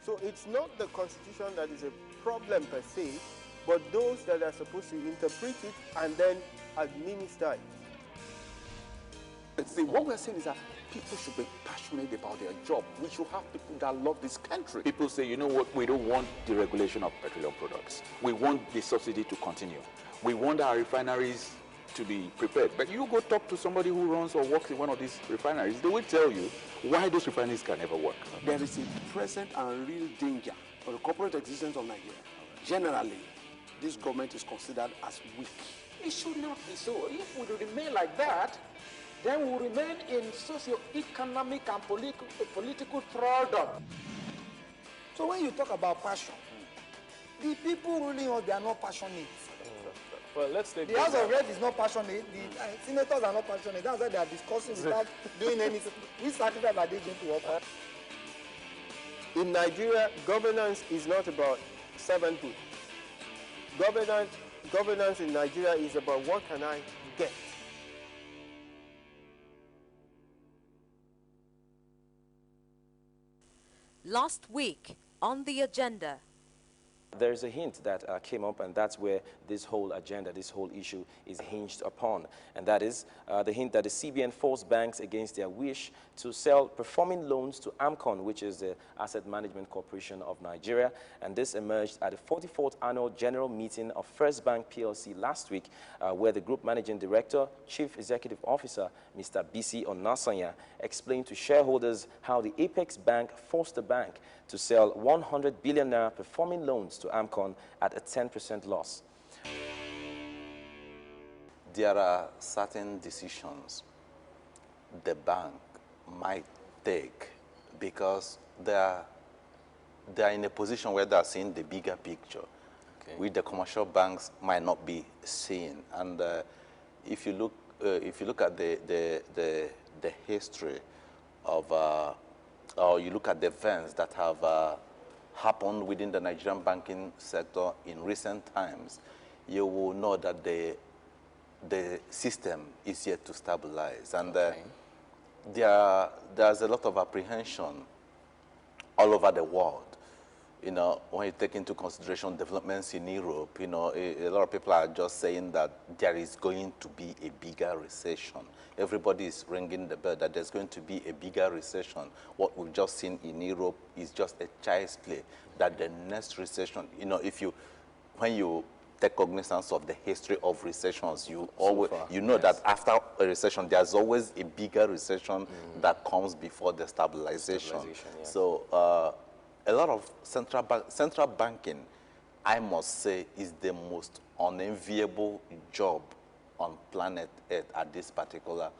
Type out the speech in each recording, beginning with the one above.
So it's not the constitution that is a problem per se, but those that are supposed to interpret it and then administer it. See, what we're saying is that people should be passionate about their job. We should have people that love this country. People say, you know what, we don't want deregulation of petroleum products. We want the subsidy to continue. We want our refineries to be prepared. But you go talk to somebody who runs or works in one of these refineries, they will tell you why those refineries can never work. There is a present and real danger for the corporate existence of Nigeria. Generally, this government is considered as weak. It should not be so. If we remain like that, then we remain in socio-economic and political thraldom. So when you talk about passion, the people ruling us, they are not passionate. Well, let's take the House of Reps is not passionate. The senators are not passionate. That's why they are discussing without doing anything. Which sacrifice are they going to offer? In Nigeria, governance is not about servanthood. Governance in Nigeria is about what can I get. Last week on the agenda. There's a hint that came up, and that's where this whole agenda, this whole issue is hinged upon. And that is the hint that the CBN forced banks against their wish to sell performing loans to AMCON, which is the Asset Management Corporation of Nigeria. And this emerged at the 44th Annual General Meeting of First Bank PLC last week, where the Group Managing Director, Chief Executive Officer, Mr. BC Onasanya, explained to shareholders how the Apex Bank forced the bank to sell 100 billion naira performing loans to AMCON at a 10% loss. There are certain decisions the bank might take because they are in a position where they are seeing the bigger picture, which the commercial banks might not be seeing. And if you look at the history of or you look at the events that have happened within the Nigerian banking sector in recent times, you will know that the system is yet to stabilize. And there's a lot of apprehension all over the world. You know, when you take into consideration developments in Europe, you know, a lot of people are just saying that there is going to be a bigger recession. Everybody is ringing the bell that there's going to be a bigger recession. What we've just seen in Europe is just a child's play, that the next recession, you know, when you take cognizance of the history of recessions, you know that after a recession, there's always a bigger recession that comes before the stabilization. So a lot of central banking, I must say, is the most unenviable job on planet Earth at this particular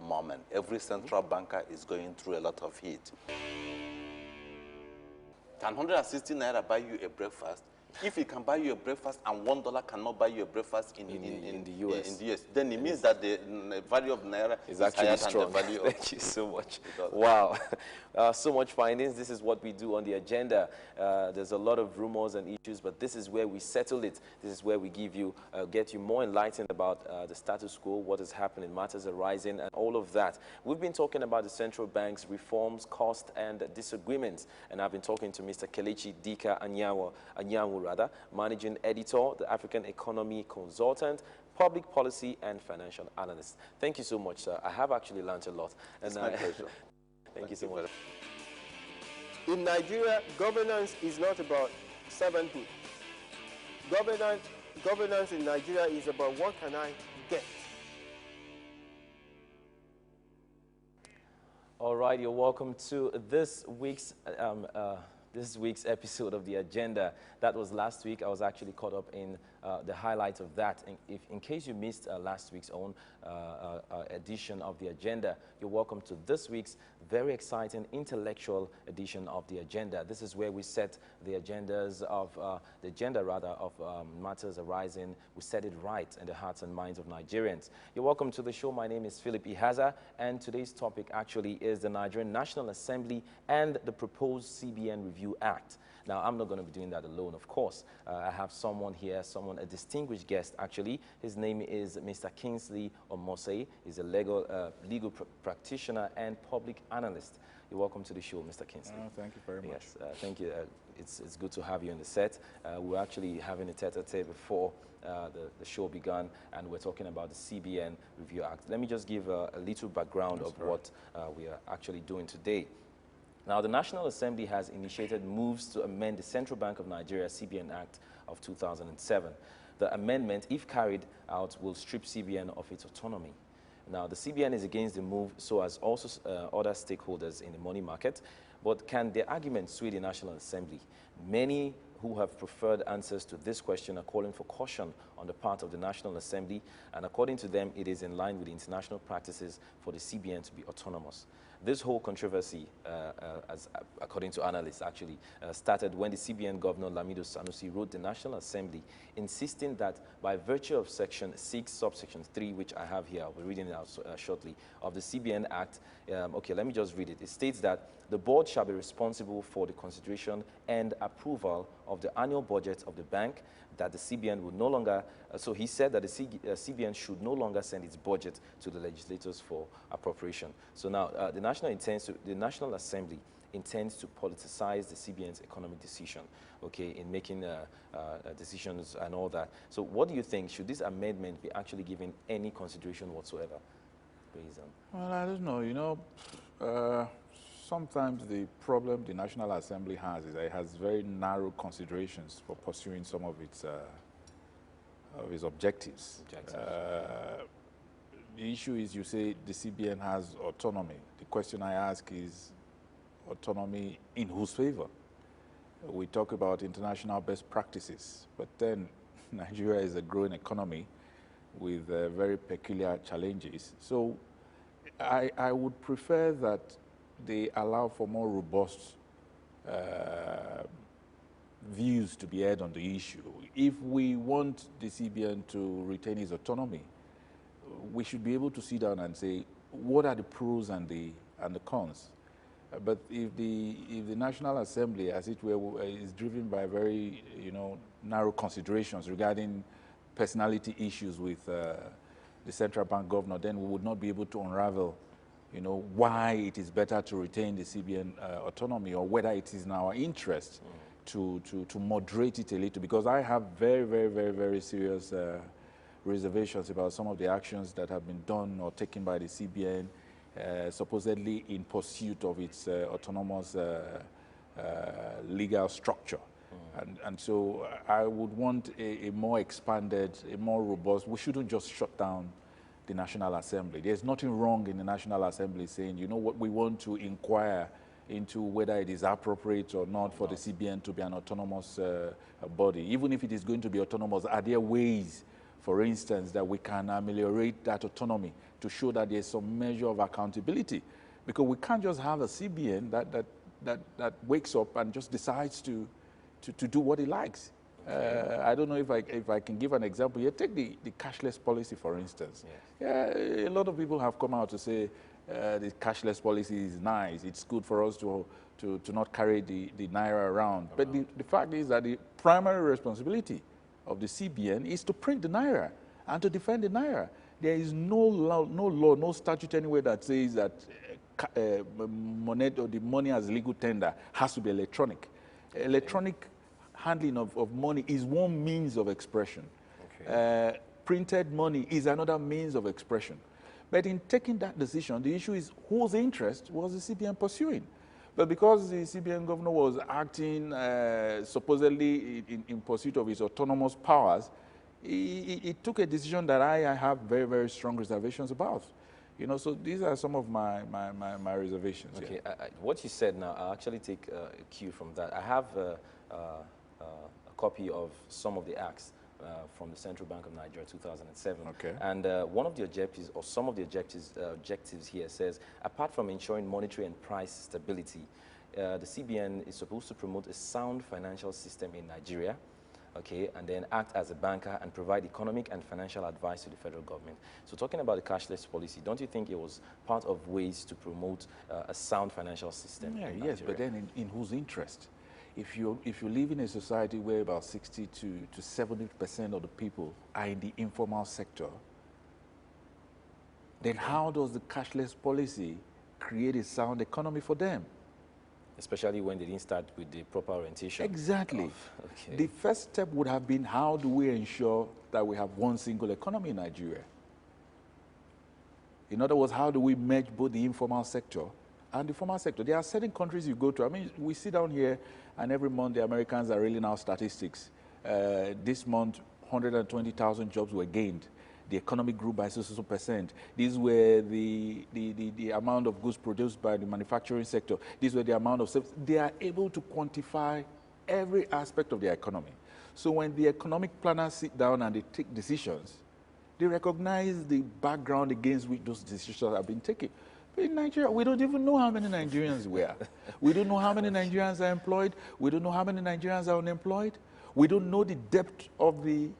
moment. Every central banker is going through a lot of heat. Can 160 naira buy you a breakfast? If it can buy you a breakfast and $1 cannot buy you a breakfast in the US, then it means that the value of naira is actually higher strong. Than the value of Thank you so much. Wow. So much findings. This is what we do on the agenda. There's a lot of rumors and issues, but this is where we settle it. This is where we give you, get you more enlightened about the status quo, what is happening, matters arising, and all of that. We've been talking about the central bank's reforms, cost, and disagreements. And I've been talking to Mr. Kelechi Dika Anyanwu, Managing Editor, the African Economy Consultant, Public Policy and Financial Analyst. Thank you so much, sir. I have actually learned a lot. It's my pleasure. Thank you so much. In Nigeria, governance is not about servanthood. Governance in Nigeria is about what can I get. All right, you're welcome to this week's episode of The Agenda. That was last week. I was actually caught up in the highlights of that. In case you missed last week's own edition of The Agenda, you're welcome to this week's very exciting intellectual edition of The Agenda. This is where we set the agendas of, the agenda rather, of matters arising. We set it right in the hearts and minds of Nigerians. You're welcome to the show. My name is Philip Ihaza, and today's topic actually is the Nigerian National Assembly and the proposed CBN Review Act. Now, I'm not going to be doing that alone, of course. I have someone here, a distinguished guest, actually. His name is Mr. Kingsley Omosei. He's a legal practitioner and public analyst. You're welcome to the show, Mr. Kingsley. Thank you very much. Yes, thank you. It's good to have you on the set. We're actually having a tete-a-tete before the show began, and we're talking about the CBN Review Act. Let me just give a little background of what we are actually doing today. Now, the National Assembly has initiated moves to amend the Central Bank of Nigeria CBN Act of 2007. The amendment, if carried out, will strip CBN of its autonomy. Now, the CBN is against the move, so as also other stakeholders in the money market. But can their argument sway the National Assembly? Many who have preferred answers to this question are calling for caution on the part of the National Assembly, and according to them, it is in line with the international practices for the CBN to be autonomous. This whole controversy, according to analysts, actually started when the CBN Governor Lamido Sanusi wrote the National Assembly insisting that by virtue of Section 6, subsection 3, which I have here, I'll be reading it out shortly, of the CBN Act, okay, let me just read it. It states that the board shall be responsible for the consideration and approval of the annual budget of the bank, that the CBN will no longer, so he said that the CBN should no longer send its budget to the legislators for appropriation. So now the National Assembly intends to politicize the CBN's economic decision, okay, in making decisions and all that. So what do you think? Should this amendment be actually given any consideration whatsoever? Well, I don't know. You know, sometimes the problem the National Assembly has is that it has very narrow considerations for pursuing some of its objectives. The issue is, you say the CBN has autonomy. The question I ask is, autonomy in whose favor? We talk about international best practices, but then Nigeria is a growing economy with very peculiar challenges. So I would prefer that they allow for more robust views to be heard on the issue. If we want the CBN to retain its autonomy, we should be able to sit down and say, what are the pros and the cons? But if the National Assembly, as it were, is driven by very, narrow considerations regarding personality issues with the central bank governor, then we would not be able to unravel, why it is better to retain the CBN autonomy, or whether it is in our interest to moderate it a little, because I have very, very, very, very serious reservations about some of the actions that have been done or taken by the CBN, supposedly in pursuit of its autonomous legal structure. And so I would want a more expanded, a more robust, we shouldn't just shut down the National Assembly. There's nothing wrong in the National Assembly saying, you know what, we want to inquire into whether it is appropriate or not for the CBN to be an autonomous body. Even if it is going to be autonomous, are there ways, for instance, that we can ameliorate that autonomy to show that there's some measure of accountability? Because we can't just have a CBN that wakes up and just decides to do what it likes. I don't know if I can give an example here. Take the cashless policy, for instance. Yes. Yeah, a lot of people have come out to say the cashless policy is nice. It's good for us to not carry the naira around. But the fact is that the primary responsibility of the CBN is to print the naira and to defend the naira. There is no law, no statute anywhere that says that money or the money as legal tender has to be electronic. Electronic handling of money is one means of expression. Okay. Printed money is another means of expression. But in taking that decision, the issue is whose interest was the CBN pursuing? But because the CBN governor was acting supposedly in pursuit of his autonomous powers, he took a decision that I have very, very strong reservations about. So these are some of my reservations. Okay, what you said now, I'll actually take a cue from that. I have a copy of some of the acts from the Central Bank of Nigeria 2007. Okay. And one of the objectives, or some of the objectives here says, apart from ensuring monetary and price stability, the CBN is supposed to promote a sound financial system in Nigeria, okay, and then act as a banker and provide economic and financial advice to the federal government. So talking about the cashless policy, don't you think it was part of ways to promote a sound financial system? Yeah, yes, but then in whose interest? If you live in a society where about 60 to 70% of the people are in the informal sector, then how does the cashless policy create a sound economy for them. Especially when they didn't start with the proper orientation. Exactly. Okay. The first step would have been, how do we ensure that we have one single economy in Nigeria? In other words, how do we merge both the informal sector and the formal sector? There are certain countries you go to. I mean, we sit down here, and every month the Americans are reeling out statistics. This month, 120,000 jobs were gained. The economy grew by so percent. These were the amount of goods produced by the manufacturing sector. These were the amount of service. They are able to quantify every aspect of their economy. So when the economic planners sit down and they take decisions, they recognize the background against which those decisions have been taken. But in Nigeria, we don't even know how many Nigerians we are. We don't know how many Nigerians are employed. We don't know how many Nigerians are unemployed. We don't know the depth of the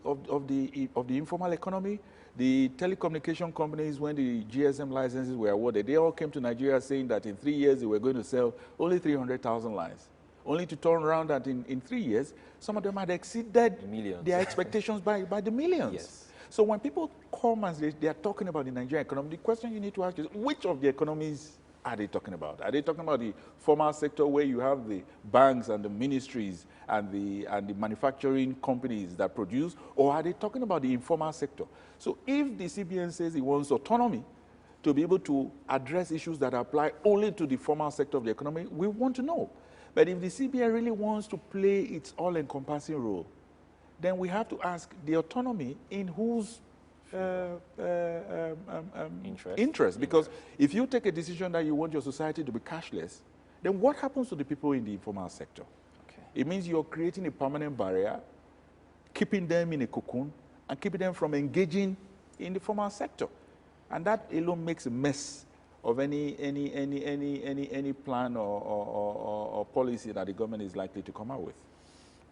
informal economy. The telecommunication companies, when the GSM licenses were awarded, they all came to Nigeria saying that in 3 years they were going to sell only 300,000 lines, only to turn around that in 3 years, some of them had exceeded millions. Their expectations by the millions. Yes. So when people come and they are talking about the Nigerian economy, the question you need to ask is, which of the economies are they talking about? Are they talking about the formal sector, where you have the banks and the ministries and the manufacturing companies that produce, or are they talking about the informal sector? So if the CBN says it wants autonomy to be able to address issues that apply only to the formal sector of the economy, we want to know. But if the CBN really wants to play its all-encompassing role, then we have to ask, the autonomy in whose interest? Because if you take a decision that you want your society to be cashless, then what happens to the people in the informal sector? Okay. It means you're creating a permanent barrier, keeping them in a cocoon, and keeping them from engaging in the formal sector. And that alone makes a mess of any plan or policy that the government is likely to come out with.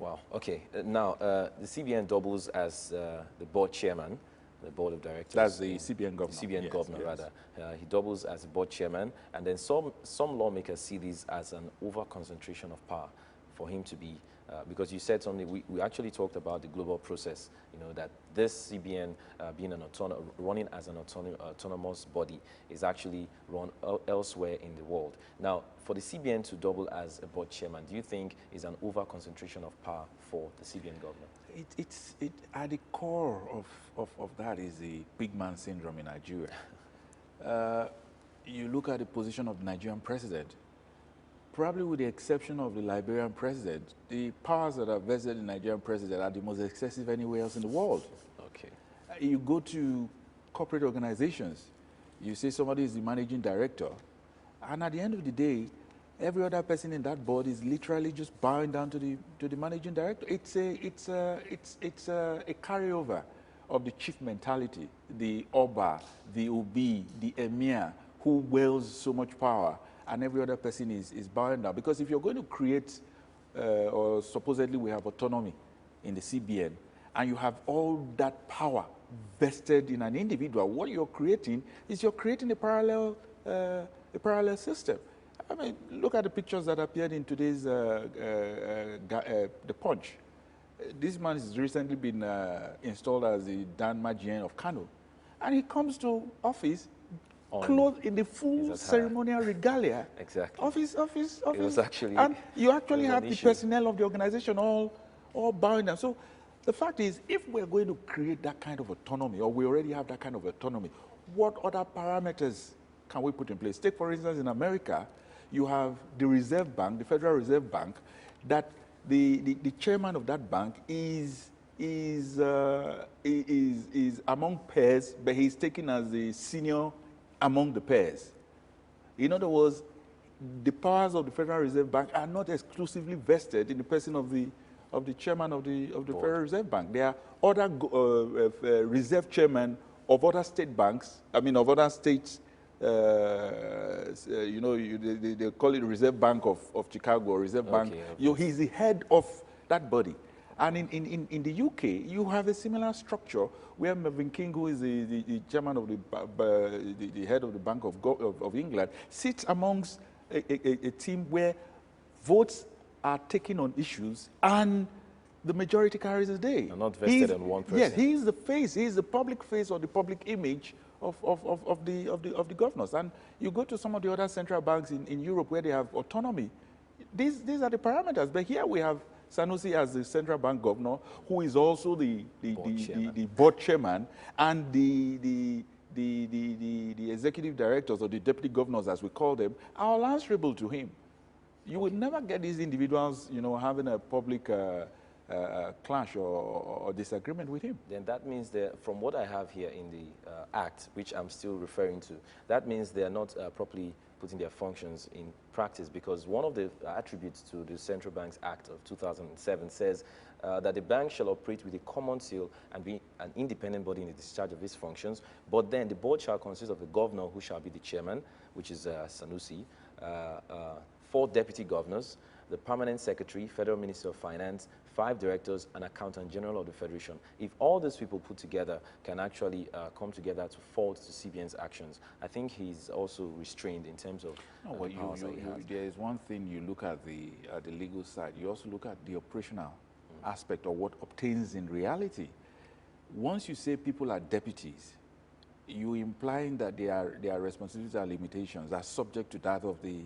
Wow. Okay. Now, the CBN doubles as the board chairman, the board of directors. That's the CBN governor. The CBN governor, rather. He doubles as board chairman, and then some lawmakers see this as an over-concentration of power for him to be, because you said something, we actually talked about the global process, that this CBN being running as an autonomous body is actually run elsewhere in the world. Now, for the CBN to double as a board chairman, do you think is an over-concentration of power for the CBN governor? At the core of that is the big man syndrome in Nigeria. You look at the position of the Nigerian president, probably with the exception of the Liberian president, the powers that are vested in the Nigerian president are the most excessive anywhere else in the world. Okay. You go to corporate organizations, you say somebody is the managing director, and at the end of the day, every other person in that board is literally just bowing down to the managing director. It's a carryover of the chief mentality, the Oba, the Obi, the Emir, who wields so much power, and every other person is bowing down. Because if you're going to create, or supposedly we have autonomy in the CBN, and you have all that power vested in an individual, what you're creating is you're creating a parallel system. I mean, look at the pictures that appeared in today's The Punch. This man has recently been installed as the Dan Majian of Kano, and he comes to office clothed in the full ceremonial regalia of his office. It was actually, and you actually have the personnel of the organization all bowing down. So the fact is, if we're going to create that kind of autonomy, or we already have that kind of autonomy, what other parameters can we put in place? Take, for instance, in America, you have the Reserve Bank, the Federal Reserve Bank, that the chairman of that bank is among peers, but he's taken as the senior among the peers. In other words, the powers of the Federal Reserve Bank are not exclusively vested in the person of the chairman of the Federal Reserve Bank. There are other reserve chairmen of other state banks, of other states. They call it Reserve Bank of Chicago, or Reserve Bank. He's the head of that body. And in the UK, you have a similar structure where Mervyn King, who is the chairman of the head of the Bank of England, sits amongst a team where votes are taken on issues, and the majority carries the day. And not vested in one person. Yes, he is the face, he is the public face or the public image of the governors. And you go to some of the other central banks in Europe where they have autonomy. These are the parameters. But here we have Sanusi as the central bank governor, who is also the board chairman and the executive directors or the deputy governors, as we call them, are all answerable to him. You will never get these individuals, having a public clash or disagreement with him. Then that means that, from what I have here in the Act, which I'm still referring to, that means they are not properly putting their functions in practice, because one of the attributes to the Central Banks Act of 2007 says that the bank shall operate with a common seal and be an independent body in the discharge of its functions, but then the board shall consist of the governor, who shall be the chairman, which is Sanusi, 4 deputy governors, the permanent secretary, Federal Minister of Finance, 5 directors, and Accountant General of the Federation. If all these people put together can actually come together to fault to CBN's actions, I think he's also restrained in terms of the powers that he has. There is one thing you look at the legal side. You also look at the operational aspect of what obtains in reality. Once you say people are deputies, you implying that their responsibilities and limitations are subject to that of the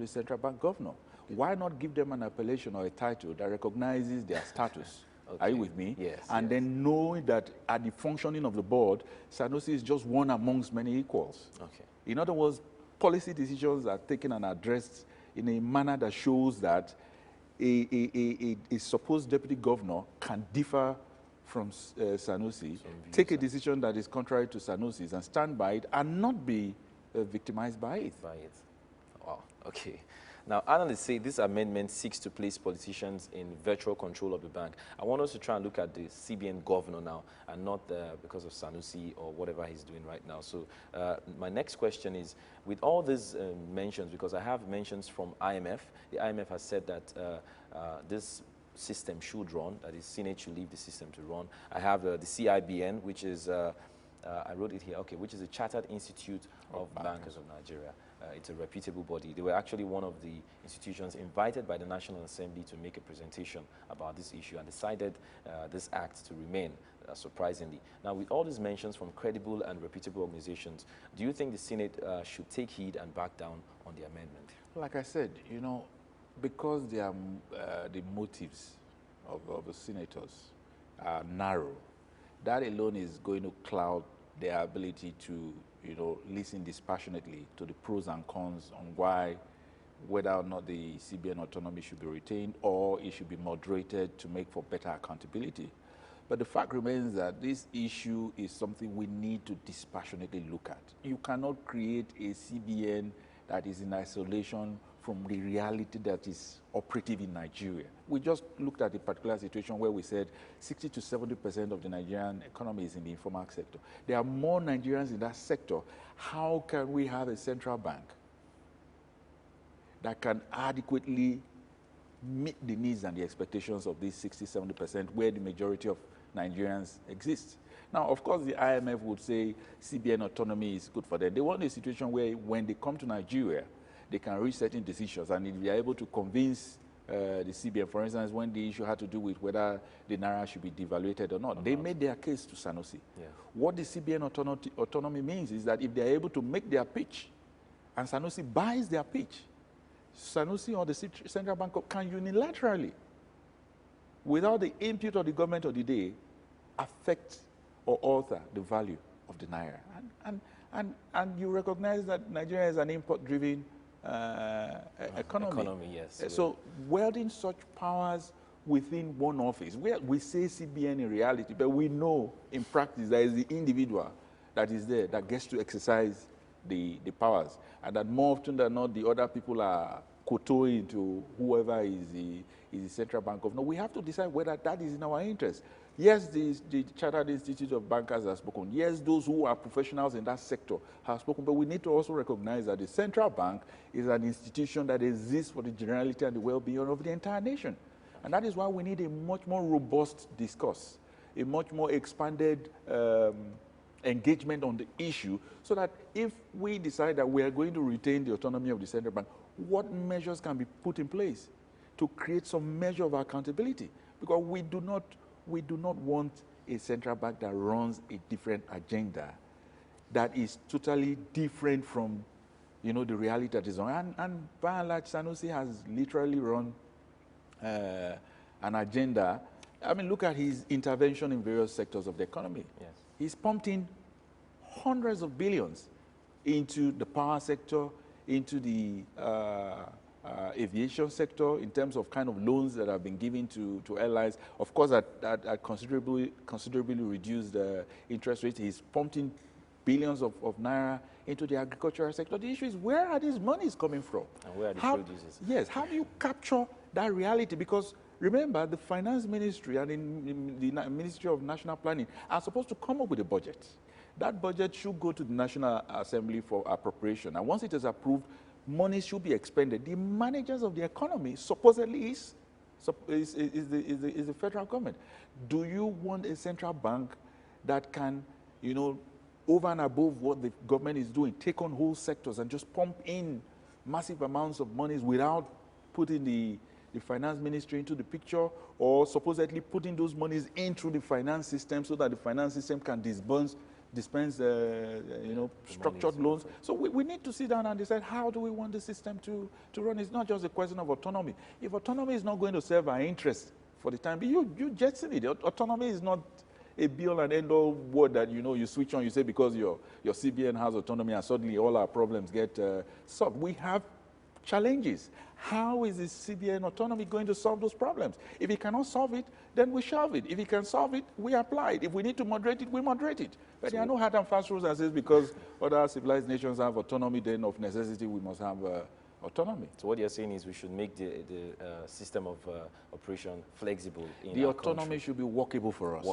central bank governor. Why not give them an appellation or a title that recognizes their status? Okay. Are you with me? Yes. And then knowing that at the functioning of the board, Sanusi is just one amongst many equals. Okay. In other words, policy decisions are taken and addressed in a manner that shows that a supposed deputy governor can differ from Sanusi, take a decision that is contrary to Sanusi's and stand by it and not be victimized by it. Wow, okay. Now, analysts say this amendment seeks to place politicians in virtual control of the bank. I want us to try and look at the CBN governor now, and not because of Sanusi or whatever he's doing right now. So my next question is, with all these mentions, because I have mentions from IMF, the IMF has said that this system should run, that is, Senate should leave the system to run. I have the CIBN, which is, I wrote it here, okay, which is the Chartered Institute of Bankers of Nigeria. It's a reputable body. They were actually one of the institutions invited by the National Assembly to make a presentation about this issue and decided this act to remain, surprisingly. Now, with all these mentions from credible and reputable organizations, do you think the Senate should take heed and back down on the amendment? Like I said, because the motives of the senators are narrow, that alone is going to cloud their ability to listen dispassionately to the pros and cons on whether or not the CBN autonomy should be retained or it should be moderated to make for better accountability. But the fact remains that this issue is something we need to dispassionately look at. You cannot create a CBN that is in isolation from the reality that is operative in Nigeria. We just looked at a particular situation where we said 60 to 70% of the Nigerian economy is in the informal sector. There are more Nigerians in that sector. How can we have a central bank that can adequately meet the needs and the expectations of these 60, 70% where the majority of Nigerians exist? Now, of course, the IMF would say CBN autonomy is good for them. They want a situation where when they come to Nigeria, they can reach certain decisions, and if they are able to convince the CBN, for instance, when the issue had to do with whether the Naira should be devaluated or not, they made their case to Sanusi. Yeah. What the CBN autonomy means is that if they are able to make their pitch, and Sanusi buys their pitch, Sanusi or the central bank can unilaterally, without the input of the government of the day, affect or alter the value of the Naira. And you recognize that Nigeria is an import-driven economy. Yes. So wielding such powers within one office, we say CBN in reality, but we know in practice there is the individual that is there that gets to exercise the powers, and that more often than not the other people are kowtowing to whoever is the central bank governor. We have to decide whether that is in our interest. Yes, the Chartered Institute of Bankers have spoken. Yes, those who are professionals in that sector have spoken. But we need to also recognize that the central bank is an institution that exists for the generality and the well-being of the entire nation. And that is why we need a much more robust discourse, a much more expanded engagement on the issue, so that if we decide that we are going to retain the autonomy of the central bank, what measures can be put in place? to create some measure of accountability, because we do not want a central bank that runs a different agenda that is totally different from, you know, the reality that is on. And by and large, Sanusi has literally run an agenda. I mean, look at his intervention in various sectors of the economy. Yes. He's pumped in hundreds of billions into the power sector, into the aviation sector, in terms of kind of loans that have been given to airlines. Of course, at considerably reduced interest rates. He's pumped in billions of naira into the agricultural sector. The issue is, where are these monies coming from? And where are the producers? Yes, how do you capture that reality? Because remember, the finance ministry and in the Ministry of National Planning are supposed to come up with a budget. That budget should go to the National Assembly for appropriation. And once it is approved, money should be expended. The managers of the economy supposedly is the federal government. Do you want a central bank that can, you know, over and above what the government is doing, take on whole sectors and just pump in massive amounts of monies without putting the finance ministry into the picture, or supposedly putting those monies in through the finance system so that the finance system can dispense you know, structured loans? So we need to sit down and decide, how do we want the system to run? It's not just a question of autonomy. If autonomy is not going to serve our interests for the time being, you jettison it. Autonomy is not a be-all and end-all word that, you know, you switch on, you say because your CBN has autonomy and suddenly all our problems get solved. We have challenges. How is the CBN autonomy going to solve those problems? If it cannot solve it, then we shelve it. If it can solve it, we apply it. If we need to moderate it, we moderate it. But there are no hard and fast rules that says because other civilized nations have autonomy, then of necessity we must have autonomy. So what you're saying is we should make the system of operation flexible in the our autonomy country. should be workable for us.